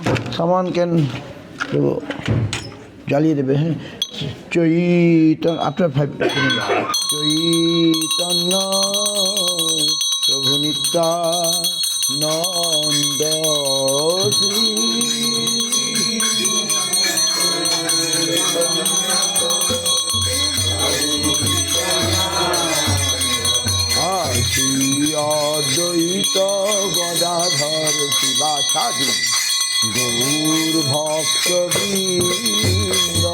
सामान कैन तो জ্বালিয়ে দেবে। হ্যাঁ, চৈতন্য আপনার 5 চৈতন্য প্রভু নিত্যানন্দ শ্রী অদ্বৈত গদাধর শিবাসাদি গৌর ভক্ত বৃন্দ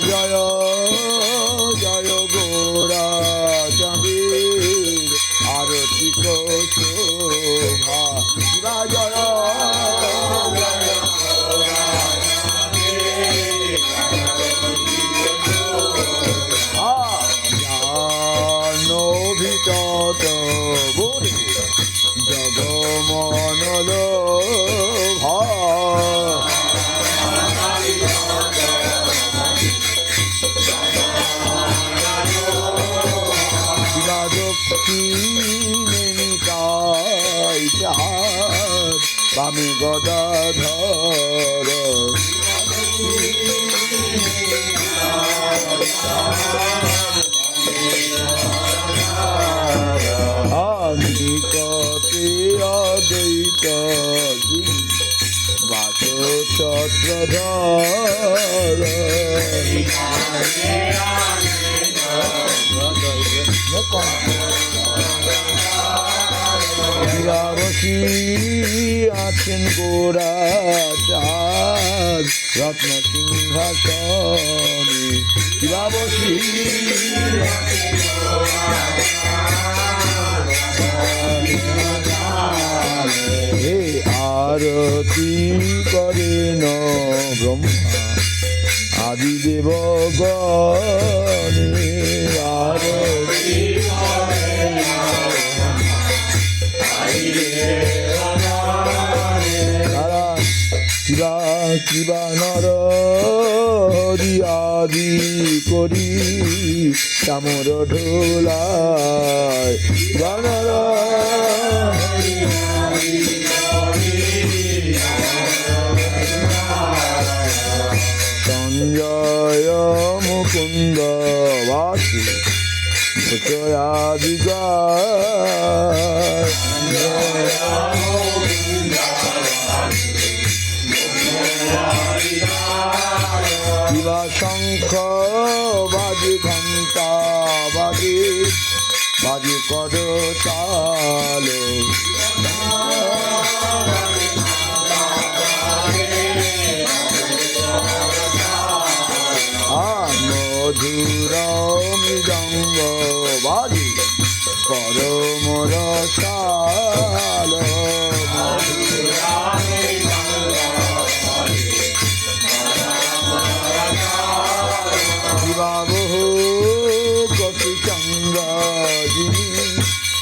জয় জয় গৌরা চাঁদের আরতি শোভা শিবা জয় জগমনল দক্ষিণেনিতাই বামে গদাধর নিকটে অদ্বৈত বাস ছত্রধর বসি আছেন গোরাচার রত্ন সিংহাসনে বসি হে আরতি করেন ব্রহ্মা আদিদেব গণে আরতি কিবা নর আদি করি চামর ঢোলায় বানর সঞ্জয় মুকুন্দ বাসু আদি শিবা শঙ্খ বাজে ঘণ্টা বাজে বাজে করতাল মধুর মৃদঙ্গ বাজে পরম রসাল শিবাবহ কপি চন্দ্রজিনী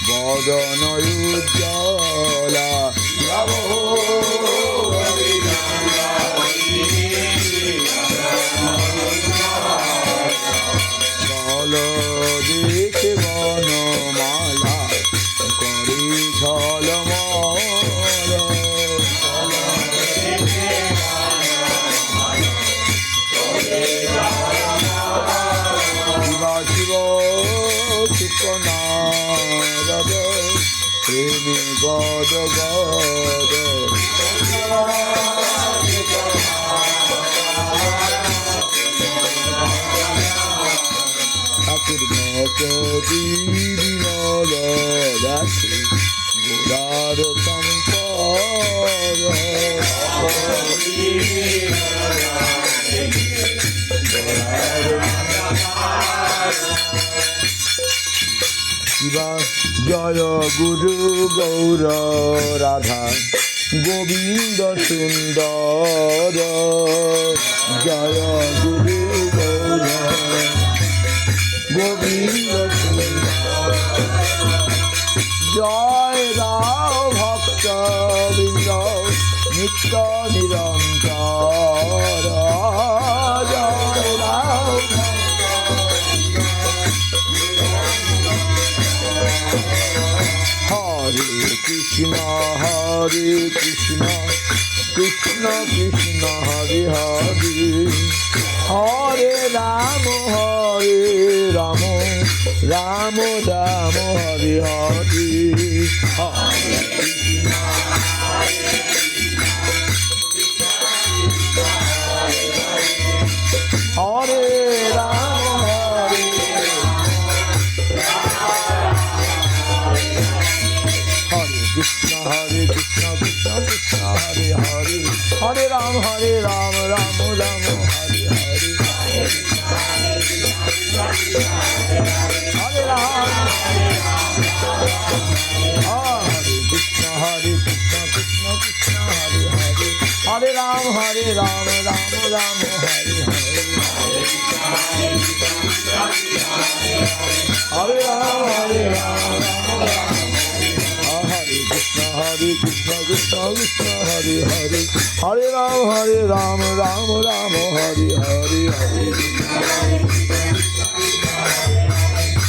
বদন উজ্জ্বলা চল দেখে বনমালা করে ঝলমল শিবা শিব সুকনারদ প্রেমে গদ গদ ঠাকুর মতি বিমল দাসী গোরার সম্পদ শিবা জয় গুরু গৌর রাধা গোবিন্দ সুন্দর জয় গুরু গৌর গোবিন্দ সুন্দর জয় রাম ভক্ত বৃন্দ নিত্য নিরন্তর জয় Ram Hare Krishna Krishna Krishna Hare Hare Hare Rama Rama Rama Hare Hare Hare Rama Krishna Krishna Krishna Hare Hare Hare Ram Ram Ram Hare Hare Hare Ram Krishna Krishna Krishna Hare Hare Hare Ram Ram Ram Hare Hare Hare Ram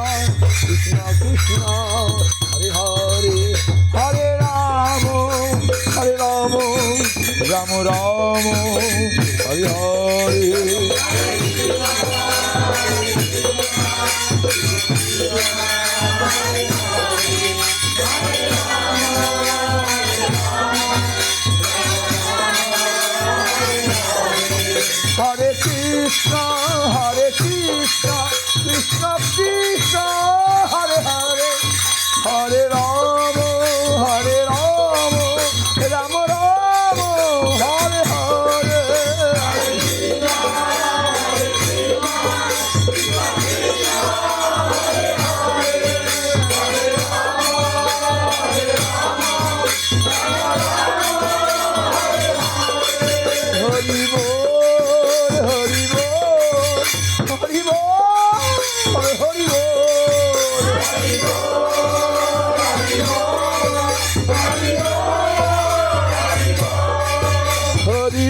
Krishna Krishna Krishna Hare Hare Hare Ram Ram Ram Hare Hare Hare Krishna Krishna Krishna Hare Hare Hare Ram Ram Ram Hare Hare Hare Krishna Krishna Krishna Hare Hare Hare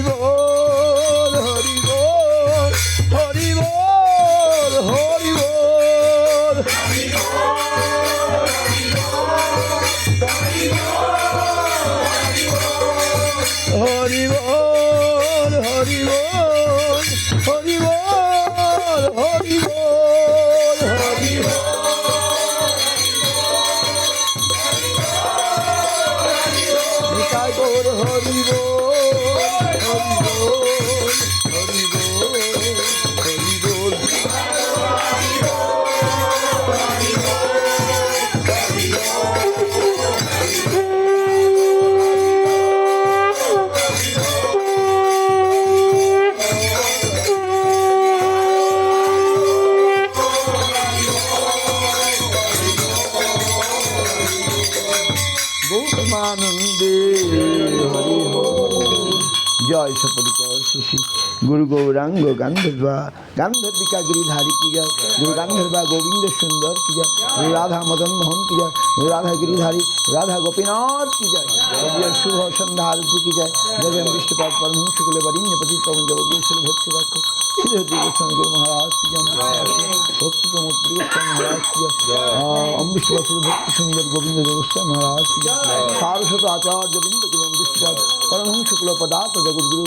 Ram Ram Ram Hare Hare जय सपरिकर शिशि गुरु गौरांग गांधर्वा गांधर्विका गिरिधारी की जय गुरु गांधर्वा गोविंद सुंदर की जय गुरु राधा मदन मोहन की जय गुरु राधा गिरिधारी राधा गोपीनाथ की जय शुभ संध्या आरती की जय जगन विष्णुपाद परमहंस शुक्ल वरिण्य पति पवन जगदीश्वर भक्ति रखो श्री गोस्वामी गुरु महाराज की जय भक्ति प्रमोद प्रियस्वामी महाराज की जय अमृत भक्ति सुंदर गोविंद गोस्वामी महाराज की जय सारस्वत आचार्य वृंद की जय विष्णुपाद परमहंस शुक्ल पदार्थ जगद्गुरु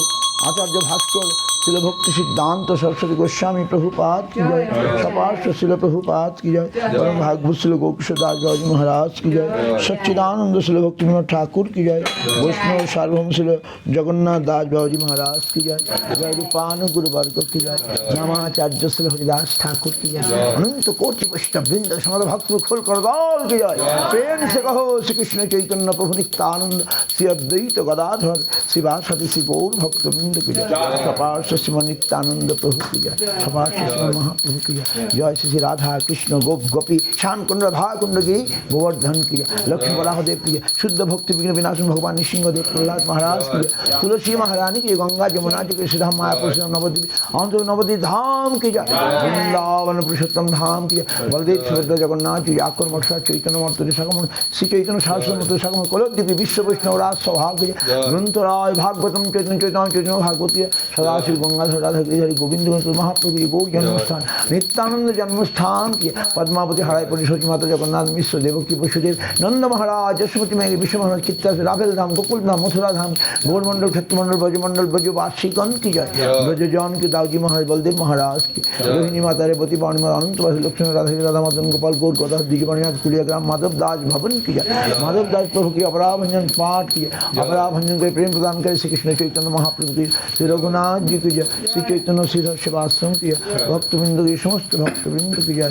आचार्य भास्कर शिल भक्ति सिद्धांत सरस्वती गोस्वामी प्रभुपाद की जय सपार्श्व शिल प्रभुपाद की जय परम भागवत शिल गोकुशदास बाबूजी महाराज की जय सच्चिदानंद शिल भक्ति विनोद ठाकुर की जय वैष्णव सार्वभौम शिल जगन्नाथ दास बाबूजी महाराज की जय जय रूपान गुरुवर्ग की जय नामाचार्य शिल हरिदास ठाकुर की जय अनंत कोटि वैष्णव वृंद समद भक्त खोल कर दौल की जय प्रेम से कहो श्री कृष्ण चैतन्य प्रभु नित्यानंद श्री अद्वैत गदाधर शिवासति श्री गौर भक्त वृंद की जय कपाल श्रीमन नित्यानंद प्रभु की जय कपाल श्रीमन महाप्रभु की जय जय श्री राधा कृष्ण गोप गोपी श्याम कुंड राधा कुंड की गोवर्धन की जय लक्ष्मी बराहदेव की जय शुद्ध भक्ति विघ्न विनाशन भगवान नृसिंहदेव प्रहलाद महाराज की जय तुलसी महारानी की गंगा जमुना जी के श्रीधाम मायापुर नवद्वीप अंत नवद्वीप धाम की जय वृंदावन पुरुषोत्तम धाम की जय बलदेव सुभद्रा जगन्नाथ जी आकर मठा चैतन्य मर्तरी सगम श्री चैतन्य शास्त्र मत सगम कलोद्वीपी विश्व वैष्णव राज स्वभाव की जय ग्रंथराय भागवतम चैतन्य चैतन्य चैतन्य भागवती सदाशिव गंगाधर राधा गिरिधारी गोविंद महाप्रभु की गौर जन्मस्थान नित्यानंद जन्मस्थान की पद्मावती हराय परिषद माता जगन्नाथ मिश्र देवकी वसुदेव नंद महाराज यशोमती मेघ विश्व महाराज चित्ता राभेल धाम गोकुल धाम मथुरा धाम गौरमंडल क्षत्रमंडल ब्रजमंडल ब्रजवासिकन की जय ब्रजजन की दाऊजी महाराज बलदेव महाराज की रोहिणी माता रेवती पावनी माता अनंत लक्ष्मण राधा राधा मदन गोपाल गौर गदा दिग्गणनाथ कुलियाग्राम माधव दास भवन की जय माधव दास प्रभु की अपराभंजन पाठ की अपराभंजन के प्रेम प्रदान करे श्री कृष्ण चैतन्य महाप्रभु की श्री रघुनाथ जी की जय श्री चैतन्य श्री शिवाश्रम की भक्तवृंद की समस्त भक्तवृंद की जय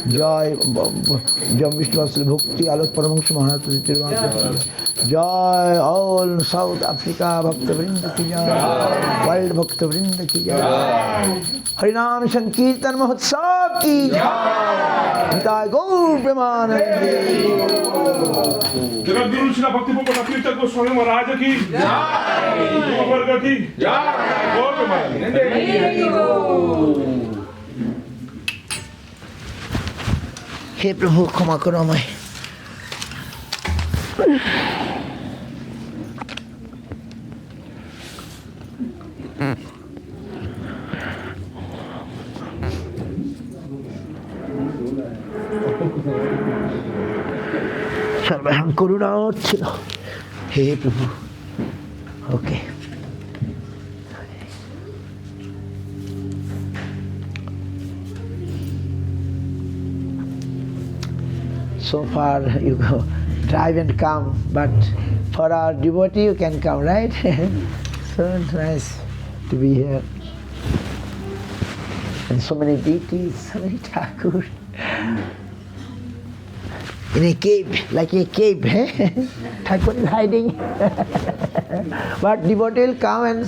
जय जय विष्णु भक्ति आलोक परमंश महाराज जय ऑल साउथ अफ्रीका भक्तवृंद की जय वर्ल्ड भक्तवृंद की जय हरिनाम संकीर्तन महोत्सव की जय गौर प्रेमानंद जगद्गुरु श्री भक्ति प्रपन्न तीर्थ गोस्वामी महाराज की जय वर्ग की जय गौर प्रेमानंद हे प्रभु क्षमा करो मैं सर्वहं करुणार्थिन हे प्रभु okay so far you go drive and come, but for our devotee you can come, right? So nice to be here. And so many deities, so many Thakur. In a cave, like a cave, Thakur is hiding. But devotee will come and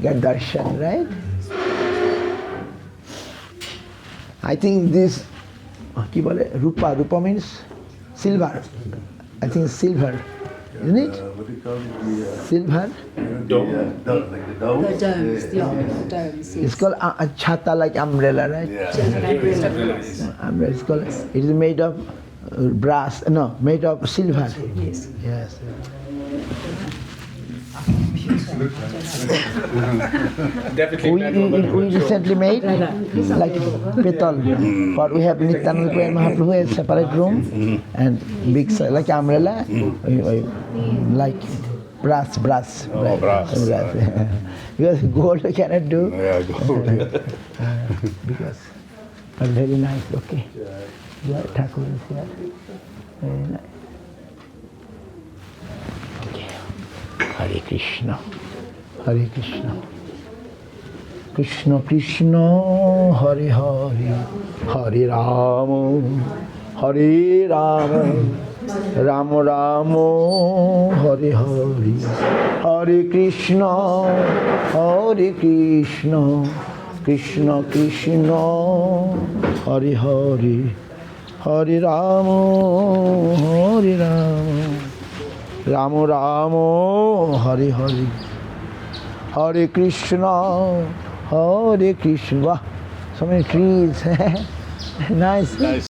get darshan, right? I think this কি বলে রূপা রূপা means silver. I think silver, isn't it? What do you call it? Silver. Dome. Dome, like the dome? The domes, the domes. It's called a chhata, like umbrella, right? Yeah. Umbrella. It's called. It is made of brass. No, made of silver. Yes. Yes. Definitely. We recently made like petal, but we have Nityananda Prabhu Mahaprabhu a separate room and big like umbrella, like brass. brass. Because gold we cannot do. Yeah, gold. Because but very nice. Okay. Yeah, Thakur is here. Very nice. Hare Krishna, Hare Krishna, Krishna Krishna, Hare Hare, Hare Rama, Hare Rama, Rama Rama, Hare Hare, Hare Krishna, Hare Krishna, Krishna Krishna, Hare Hare, Hare Rama, Hare Rama. Ramo Ramo, Hare Hare, Hare Krishna, Hare Krishna. Wow, so many trees. Nice.